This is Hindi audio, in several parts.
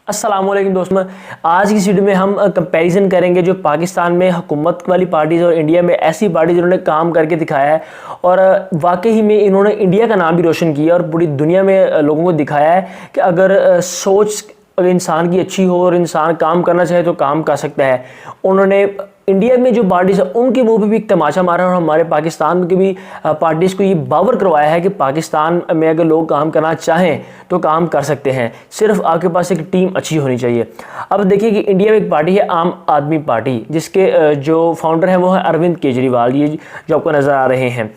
अस्सलामुअलैकुम दोस्तों, आज की इस वीडियो में हम कंपैरिजन करेंगे जो पाकिस्तान में हुकूमत वाली पार्टीज़ और इंडिया में ऐसी पार्टी जिन्होंने काम करके दिखाया है और वाकई में इन्होंने इंडिया का नाम भी रोशन किया और पूरी दुनिया में लोगों को दिखाया है कि अगर सोच अगर इंसान की अच्छी हो और इंसान काम करना चाहे तो काम कर सकता है। उन्होंने इंडिया में जो पार्टीज है उनके मुंह पे भी एक तमाचा मारा और हमारे पाकिस्तान की भी पार्टीज़ को ये बावर करवाया है कि पाकिस्तान में अगर लोग काम करना चाहें तो काम कर सकते हैं, सिर्फ आपके पास एक टीम अच्छी होनी चाहिए। अब देखिए कि इंडिया में एक पार्टी है आम आदमी पार्टी, जिसके जो फाउंडर हैं वो है अरविंद केजरीवाल, ये जो आपको नज़र आ रहे हैं।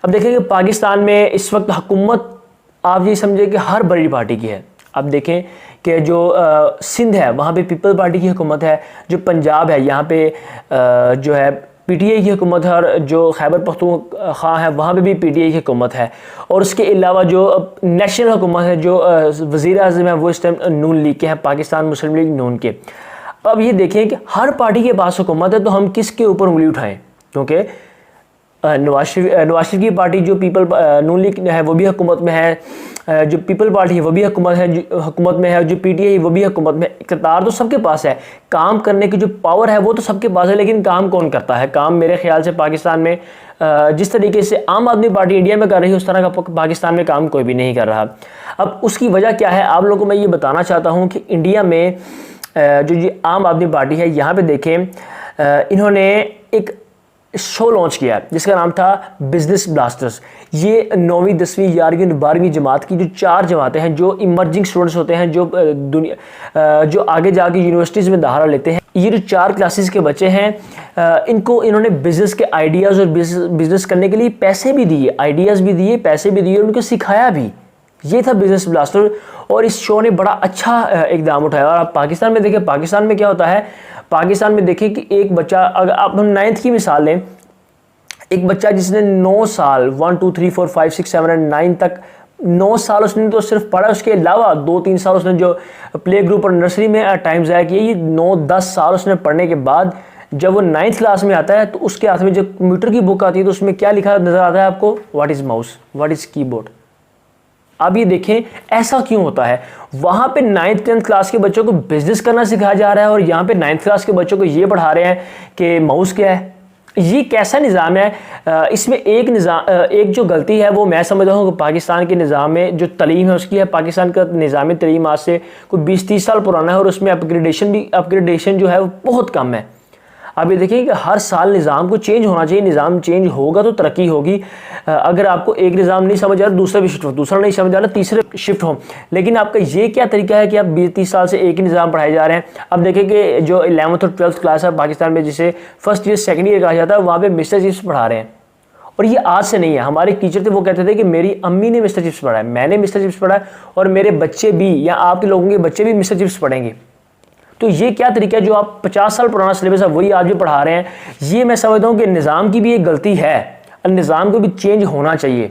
अब देखिए कि पाकिस्तान में इस वक्त हुकूमत आप ये समझे कि हर बड़ी पार्टी की है। अब देखें कि जो सिंध है वहाँ पे पीपल पार्टी की हुकूमत है, जो पंजाब है यहाँ पे जो है पीटीआई की हुकूमत है, और जो खैबर पख्तूनख्वा है वहाँ पे भी पीटीआई की हुकूमत है। और उसके अलावा जो नेशनल हुकूमत है, जो वज़ीर आज़म है वो इस टाइम नून लीग के हैं, पाकिस्तान मुस्लिम लीग नून के। अब ये देखें कि हर पार्टी के पास हुकूमत है तो हम किसके ऊपर उंगली उठाएँ, क्योंकि नवाज शरीफ की पार्टी जो पीपल नून लीग है वो भी हुकूमत में है, जो पीपल पार्टी है वो भी हुकूमत में है, जो पीटीआई वो भी हुकूमत में। इक़्तिदार तो सबके पास है, काम करने की जो पावर है वो तो सबके पास है, लेकिन काम कौन करता है? काम मेरे ख्याल से पाकिस्तान में जिस तरीके से आम आदमी पार्टी इंडिया में कर रही है उस तरह का पाकिस्तान में काम कोई भी नहीं कर रहा। अब उसकी वजह क्या है आप लोगों को मैं ये बताना चाहता हूँ कि इंडिया में जो ये आम आदमी पार्टी है, यहाँ पर देखें इन्होंने एक शो लॉन्च किया जिसका नाम था बिजनेस ब्लास्टर्स। ये 9वीं 10वीं 11वीं और 12वीं जमात की जो 4 जमातें हैं, जो इमर्जिंग स्टूडेंट्स होते हैं, जो दुनिया जो आगे जाके यूनिवर्सिटीज़ में दाखिला लेते हैं, ये जो 4 क्लासेस के बच्चे हैं इनको इन्होंने बिज़नेस के आइडियाज़ और बिज़नेस करने के लिए पैसे भी दिए, आइडियाज़ भी दिए, पैसे भी दिए, उनको सिखाया भी। ये था बिजनेस ब्लास्टर और इस शो ने बड़ा अच्छा इकदाम उठाया। और आप पाकिस्तान में देखें, पाकिस्तान में क्या होता है, पाकिस्तान में देखें कि एक बच्चा, अगर आप हम 9th की मिसाल लें, एक बच्चा जिसने 9 साल 1 2 3 4 5 6 7 और 9 तक 9 साल उसने तो सिर्फ पढ़ा, उसके अलावा 2-3 साल उसने जो प्ले ग्रुप और नर्सरी में टाइम ज़ाया किया। ये 9-10 साल उसने पढ़ने के बाद जब वो 9th क्लास में आता है तो उसके हाथ में जब कंप्यूटर की बुक आती है तो उसमें क्या लिखा नज़र आता है आपको? What is mouse, what is keyboard. अब ये देखें ऐसा क्यों होता है? वहाँ पे 9th 10th क्लास के बच्चों को बिजनेस करना सिखाया जा रहा है और यहाँ पे 9th क्लास के बच्चों को ये पढ़ा रहे हैं कि माउस क्या है। ये कैसा निज़ाम है? इसमें एक जो गलती है वो मैं समझता हूँ कि पाकिस्तान के निज़ाम में जो तलीम है उसकी है। पाकिस्तान का निज़ाम तलीम आज से कोई 20-30 साल पुराना है और उसमें अपग्रेडेशन जो है वो बहुत कम है। अब ये देखिए कि हर साल निज़ाम को चेंज होना चाहिए, निज़ाम चेंज होगा तो तरक्की होगी। अगर आपको एक निज़ाम नहीं समझ आ रहा दूसरा भी शिफ्ट हो, दूसरा नहीं समझ आ रहा तीसरे शिफ्ट हो, लेकिन आपका ये क्या तरीका है कि आप 20-30 साल से एक ही निज़ाम पढ़ाए जा रहे हैं। अब देखिए कि जो 11th और 12th क्लास है पाकिस्तान में, जिसे फर्स्ट ईयर सेकेंड ईयर कहा जाता है, वहाँ पर मिस्टर चिप्स पढ़ा रहे हैं। और ये आज से नहीं है, हमारे टीचर थे वो कहते थे कि मेरी अम्मी ने मिस्टर चिप्स पढ़ा है, मैंने मिस्टर चिप्स पढ़ा है और मेरे बच्चे भी या आपके लोगों के बच्चे भी मिस्टर चिप्स पढ़ेंगे। तो ये क्या तरीका है? जो आप 50 साल पुराना सिलेबस है वही आज भी पढ़ा रहे हैं। ये मैं समझता हूँ कि निज़ाम की भी एक गलती है, निज़ाम को भी चेंज होना चाहिए।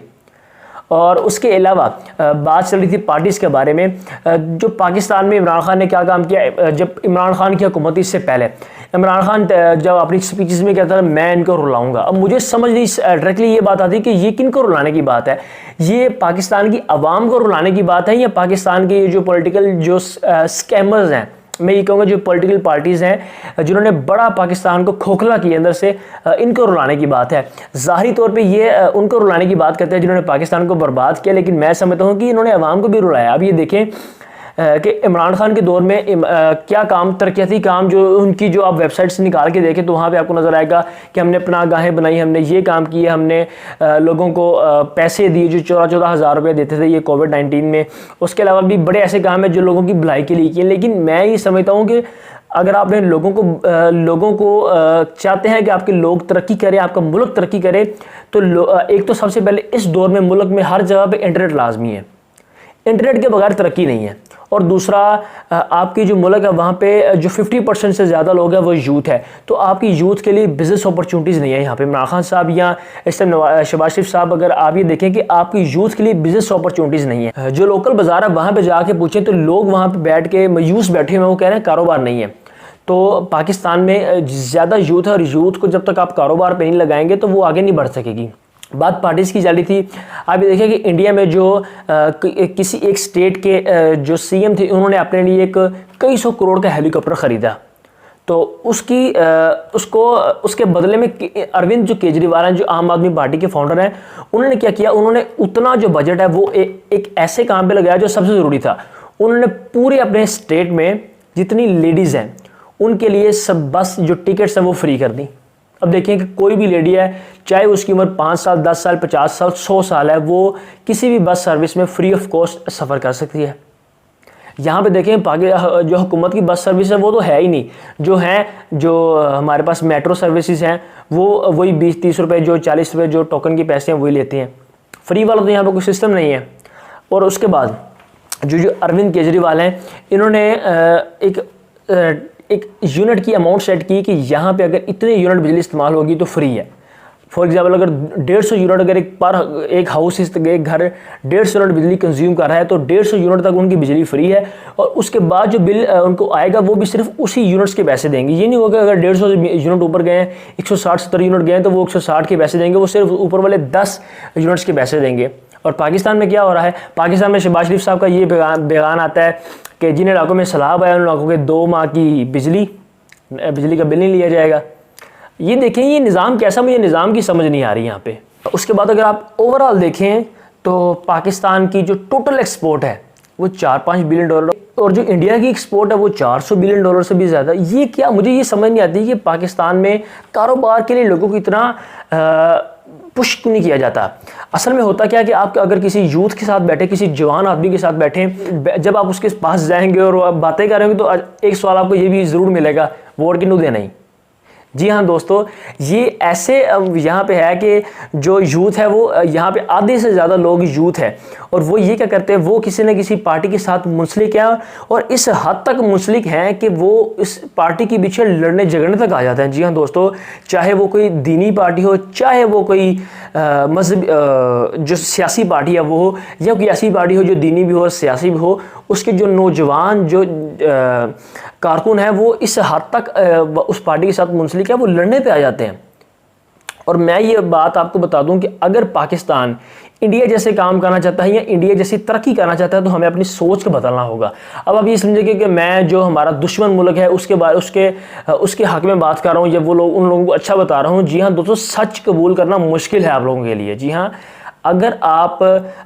और उसके अलावा बात चल रही थी पार्टीज़ के बारे में। जो पाकिस्तान में इमरान खान ने क्या काम किया, जब इमरान खान की हुकूमत थी इससे पहले इमरान खान जब अपनी स्पीचेस में कहता था मैं इनको रुलाऊंगा, अब मुझे समझ नहीं डायरेक्टली ये बात आती कि ये किन को रुलाने की बात है? ये पाकिस्तान की आवाम को रुलाने की बात है या पाकिस्तान के जो पॉलिटिकल जो स्कैमर्स हैं, मैं ये कहूँगा जो पॉलिटिकल पार्टीज़ हैं जिन्होंने बड़ा पाकिस्तान को खोखला किया अंदर से, इनको रुलाने की बात है? ज़ाहिरी तौर पे ये उनको रुलाने की बात करते हैं जिन्होंने पाकिस्तान को बर्बाद किया, लेकिन मैं समझता हूँ कि इन्होंने अवाम को भी रुलाया। अब ये देखें कि इमरान खान के दौर में क्या काम, तरक्याती काम जो उनकी जो आप वेबसाइट से निकाल के देखें तो वहाँ पे आपको नज़र आएगा कि हमने पनाहगाहें बनाई, हमने ये काम किए, हमने लोगों को पैसे दिए जो 14-14 हज़ार रुपये देते थे ये कोविड-19 में। उसके अलावा भी बड़े ऐसे काम हैं जो लोगों की भलाई के लिए किए। लेकिन मैं ये समझता हूँ कि अगर आपने लोगों को चाहते हैं कि आपके लोग तरक्की करें, आपका मुल्क तरक्की करे, तो एक तो सबसे पहले इस दौर में मुल्क में हर जगह पर इंटरनेट लाजमी है, इंटरनेट के बगैर तरक्की नहीं है। और दूसरा, आपकी जो मुल्क है वहाँ पे जो 50% से ज़्यादा लोग हैं वो यूथ है, तो आपकी यूथ के लिए बिज़नेस अपॉर्चुनिटीज़ नहीं है यहाँ पे। इमरान खान साहब या इस टाइम शहबाज शरीफ साहब, अगर आप ये देखें कि आपकी यूथ के लिए बिज़नेस अपॉर्चुनिटीज़ नहीं है। जो लोकल बाज़ार है वहाँ पे जाके पूछें तो लोग वहाँ पे बैठ के मायूस बैठे हुए हैं, वो कह रहे हैं कारोबार नहीं है। तो पाकिस्तान में ज़्यादा यूथ है और यूथ को जब तक आप कारोबार पर नहीं लगाएंगे तो वो आगे नहीं बढ़ सकेगी। बात पार्टीज की जारी थी। आप ये देखिए कि इंडिया में जो किसी एक स्टेट के जो सीएम थे, उन्होंने अपने लिए एक कई सौ करोड़ का हेलीकॉप्टर ख़रीदा। तो उसके बदले में अरविंद जो केजरीवाल हैं, जो आम आदमी पार्टी के फाउंडर हैं, उन्होंने क्या किया, उन्होंने उतना जो बजट है वो एक ऐसे काम पे लगाया जो सबसे ज़रूरी था। उन्होंने पूरे अपने स्टेट में जितनी लेडीज़ हैं उनके लिए सब बस जो टिकट्स हैं वो फ्री कर दी। अब देखिए कि कोई भी लेडी है, चाहे उसकी उम्र 5 साल, 10 साल, 50 साल, 100 साल है, वो किसी भी बस सर्विस में फ्री ऑफ कॉस्ट सफ़र कर सकती है। यहाँ पे देखें जो हुकूमत की बस सर्विस है वो तो है ही नहीं। जो हमारे पास मेट्रो सर्विसेज हैं वो वही 20-30 रुपये, जो 40 रुपये जो टोकन के पैसे हैं वही लेते हैं। फ्री वाला तो यहाँ पर कोई सिस्टम नहीं है। और उसके बाद जो अरविंद केजरीवाल हैं, इन्होंने एक यूनिट की अमाउंट सेट की कि यहाँ पे अगर इतने यूनिट बिजली इस्तेमाल होगी तो फ्री है। फॉर एग्जाम्पल, अगर 150 यूनिट अगर एक हाउस, एक घर 150 यूनिट बिजली कंज्यूम कर रहा है तो 150 यूनिट तक उनकी बिजली फ्री है। और उसके बाद जो बिल उनको आएगा वो भी सिर्फ उसी यूनिट्स के पैसे देंगे। ये नहीं होगा अगर 150 यूनिट ऊपर गए हैं, 160-70 यूनिट गए हैं तो वो 160 के पैसे देंगे, वो सिर्फ ऊपर वाले 10 यूनिट्स के पैसे देंगे। और पाकिस्तान में क्या हो रहा है, पाकिस्तान में शहबाज शरीफ साहब का ये बयान आता है कि जिन इलाकों में सैलाब आया उन इलाकों के 2 माह की बिजली का बिल नहीं लिया जाएगा। ये देखें ये निज़ाम कैसा, मुझे निज़ाम की समझ नहीं आ रही यहाँ पे। उसके बाद अगर आप ओवरऑल देखें तो पाकिस्तान की जो टोटल एक्सपोर्ट है वो 4-5 बिलियन डॉलर, और जो इंडिया की एक्सपोर्ट है वो 400 बिलियन डॉलर से भी ज़्यादा। ये क्या, मुझे ये समझ नहीं आती कि पाकिस्तान में कारोबार के लिए लोगों को इतना पुश क्यों नहीं किया जाता। असल में होता क्या है कि आप अगर किसी यूथ के साथ बैठे, किसी जवान आदमी के साथ बैठे, जब आप उसके पास जाएंगे और आप बातें करेंगे तो एक सवाल आपको ये भी ज़रूर मिलेगा, वोट किन्हों देना ही। जी हाँ दोस्तों, ये ऐसे यहाँ पे है कि जो यूथ है वो यहाँ पे आधे से ज़्यादा लोग यूथ है, और वो ये क्या करते हैं, वो किसी न किसी पार्टी के साथ मुंसलिक हैं, और इस हद तक मुंसलिक हैं कि वो इस पार्टी के पीछे लड़ने झगड़ने तक आ जाते हैं। जी हाँ दोस्तों, चाहे वो कोई दीनी पार्टी हो, चाहे वो कोई मजहब जो सियासी पार्टी है वो हो, या कोई ऐसी पार्टी हो जो दीनी भी हो और सियासी भी हो, उसके जो नौजवान जो कारकुन है वो इस हद तक उस पार्टी के साथ मुंसलिक है, वो लड़ने पे आ जाते हैं। और मैं ये बात आपको बता दूं कि अगर पाकिस्तान इंडिया जैसे काम करना चाहता है या इंडिया जैसी तरक्की करना चाहता है तो हमें अपनी सोच को बदलना होगा। अब आप ये समझिए कि मैं जो हमारा दुश्मन मुल्क है उसके हक में बात कर रहा हूँ, या वो लोग उन लोगों को अच्छा बता रहा हूँ। जी हाँ दोस्तों, सच कबूल करना मुश्किल है आप लोगों के लिए। जी हाँ, अगर आप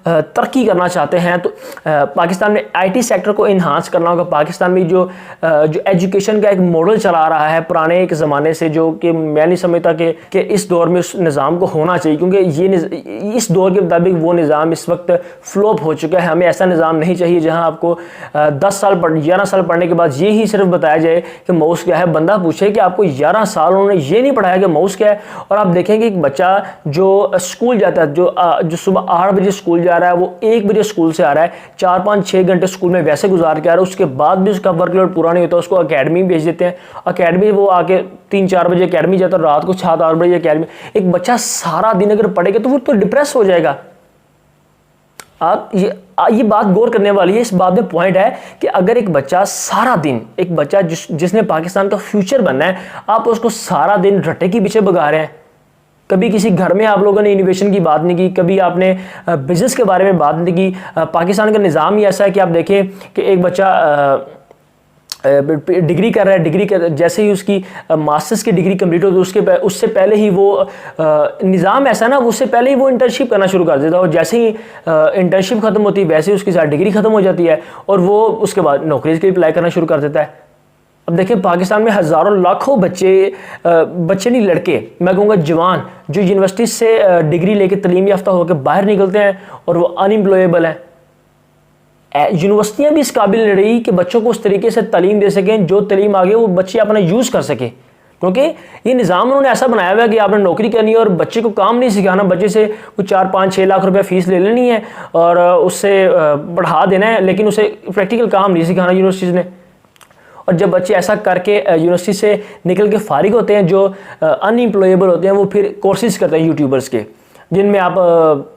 तरक्की करना चाहते हैं तो पाकिस्तान में आईटी सेक्टर को इन्हांस करना होगा। पाकिस्तान में जो एजुकेशन का एक मॉडल चला रहा है पुराने एक ज़माने से, जो कि मैं नहीं समझता कि इस दौर में उस निज़ाम को होना चाहिए, क्योंकि ये इस दौर के मुताबिक वो निज़ाम इस वक्त फ्लॉप हो चुका है। हमें ऐसा निज़ाम नहीं चाहिए जहाँ आपको 10 साल 11 साल पढ़ने के बाद ये ही सिर्फ बताया जाए कि माउस क्या है। बंदा पूछे कि आपको 11 साल उन्होंने ये नहीं पढ़ाया कि माउस क्या है। और आप देखेंगे एक बच्चा जो स्कूल जाता है, जो सुबह 8 बजे स्कूल जा रहा है, वो 1 बजे स्कूल से आ रहा है, 4-5-6 घंटे स्कूल में वैसे गुजार के आ रहा है, उसके बाद भी उसका वर्कलोड पूरा नहीं होता, उसको अकेडमी भेज देते हैं। अकेडमी वो आके 3-4 बजे अकेडमी जाता है, रात को 7-8 बजे अकेडमी। एक बच्चा सारा दिन अगर पढ़ेगा तो वो तो डिप्रेस हो जाएगा। आप ये बात गौर करने वाली है। इस बात में पॉइंट है कि अगर एक बच्चा सारा दिन, एक बच्चा जिसने पाकिस्तान का फ्यूचर बनना है, आप उसको सारा दिन रट्टे के पीछे भगा रहे हैं। कभी किसी घर में आप लोगों ने इनोवेशन की बात नहीं की, कभी आपने बिजनेस के बारे में बात नहीं की। पाकिस्तान का निज़ाम ही ऐसा है कि आप देखें कि एक बच्चा डिग्री कर रहा है, जैसे ही उसकी मास्टर्स की डिग्री कंप्लीट होती है उससे पहले ही वो निज़ाम ऐसा ना, उससे पहले ही वो इंटर्नशिप करना शुरू कर देता है, और जैसे ही इंटर्नशिप खत्म होती है वैसे ही उसकी साथ डिग्री खत्म हो जाती है, और वो उसके बाद नौकरी के लिए अप्लाई करना शुरू कर देता है। अब देखिए पाकिस्तान में हज़ारों लाखों बच्चे नहीं, लड़के, मैं कहूँगा जवान, जो यूनिवर्सिटी से डिग्री लेके तलीम याफ्ता होकर बाहर निकलते हैं और वो अनएम्प्लॉयबल हैं। यूनिवर्सिटियाँ भी इस काबिल नहीं रही कि बच्चों को उस तरीके से तालीम दे सकें जो तालीम आगे वो बच्चे अपना यूज़ कर सकें, क्योंकि ये निज़ाम उन्होंने ऐसा बनाया हुआ है कि आपने नौकरी करनी है और बच्चे को काम नहीं सिखाना, बच्चे से कुछ 4-5-6 लाख रुपया फ़ीस ले लेनी है और उससे बढ़ा देना है, लेकिन उसे प्रैक्टिकल काम नहीं सिखाना यूनिवर्सिटीज़ ने। और जब बच्चे ऐसा करके यूनिवर्सिटी से निकल के फारिग होते हैं, जो अनएम्प्लॉयबल होते हैं, वो फिर कोर्सेज करते हैं यूट्यूबर्स के, जिनमें आप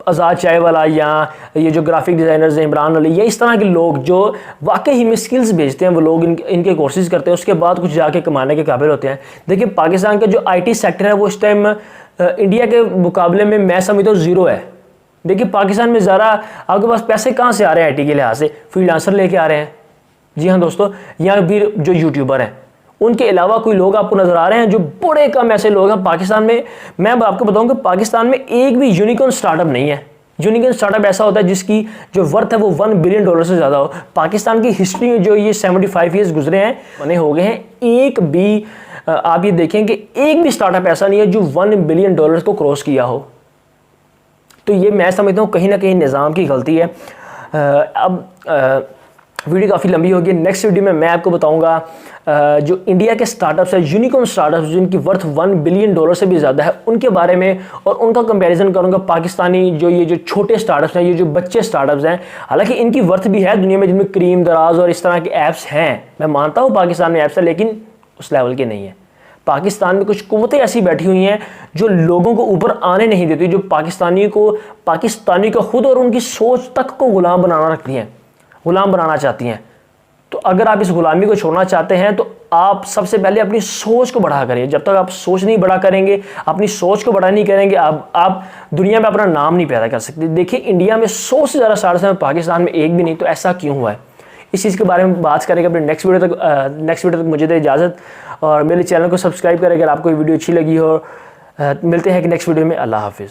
आज़ाद चाय वाला या ये जो ग्राफिक डिज़ाइनर्स हैं इमरान अली या इस तरह के लोग जो वाकई में स्किल्स भेजते हैं, वो लोग इनके कोर्सेज़ करते हैं, उसके बाद कुछ जाके कमाने के काबिल होते हैं। देखिए पाकिस्तान का जो IT सेक्टर है वो इस टाइम इंडिया के मुकाबले में मैं समझता हूँ ज़ीरो है। देखिए पाकिस्तान में ज़रा आपके पास पैसे कहाँ से आ रहे हैं IT के लिहाज से? फ्रीलांसर लेके आ रहे हैं। जी हाँ दोस्तों, या फिर जो यूट्यूबर हैं, उनके अलावा कोई लोग आपको नज़र आ रहे हैं? जो बड़े कम ऐसे लोग हैं पाकिस्तान में। मैं आपको बताऊं कि पाकिस्तान में एक भी यूनिकॉर्न स्टार्टअप नहीं है। यूनिकॉर्न स्टार्टअप ऐसा होता है जिसकी जो वर्थ है वो $1 बिलियन से ज़्यादा हो। पाकिस्तान की हिस्ट्री में जो ये 75 ईयर्स गुजरे हैं, बने हो गए हैं, एक भी आप ये देखें कि एक भी स्टार्टअप ऐसा नहीं है जो $1 बिलियन को क्रॉस किया हो। तो ये मैं समझता हूँ कहीं ना कहीं निज़ाम की गलती है। अब वीडियो काफ़ी लंबी होगी। नेक्स्ट वीडियो में मैं आपको बताऊंगा जो इंडिया के स्टार्टअप्स है, यूनिकॉर्न स्टार्टअप्स जिनकी वर्थ $1 बिलियन से भी ज़्यादा है, उनके बारे में और उनका कंपैरिजन करूंगा पाकिस्तानी ये जो छोटे स्टार्टअप्स हैं, ये जो बच्चे स्टार्टअप्स हैं। हालांकि इनकी वर्थ भी है दुनिया में, जिनमें क्रीम दराज और इस तरह के ऐप्स हैं। मैं मानता हूँ पाकिस्तान में ऐप्स है, लेकिन उस लेवल के नहीं है। पाकिस्तान में कुछ कुव्वतें ऐसी बैठी हुई हैं जो लोगों को ऊपर आने नहीं देती, जो पाकिस्तानी को खुद और उनकी सोच तक को गुलाम बनाना रखती हैं, गुलाम बनाना चाहती हैं। तो अगर आप इस गुलामी को छोड़ना चाहते हैं तो आप सबसे पहले अपनी सोच को बढ़ा करें। जब तक आप सोच नहीं बड़ा करेंगे, अपनी सोच को बड़ा नहीं करेंगे, आप दुनिया में अपना नाम नहीं पैदा कर सकते। देखिए इंडिया में 100 से ज़्यादा स्टार्टअप्स हैं, पाकिस्तान में एक भी नहीं। तो ऐसा क्यों हुआ है? इस चीज़ के बारे में बात करेंगे अपने नेक्स्ट वीडियो तक मुझे दे इजाज़त, और मेरे चैनल को सब्सक्राइब करें अगर आपको ये वीडियो अच्छी लगी हो। मिलते हैं कि नेक्स्ट वीडियो में। अल्लाह हाफिज़।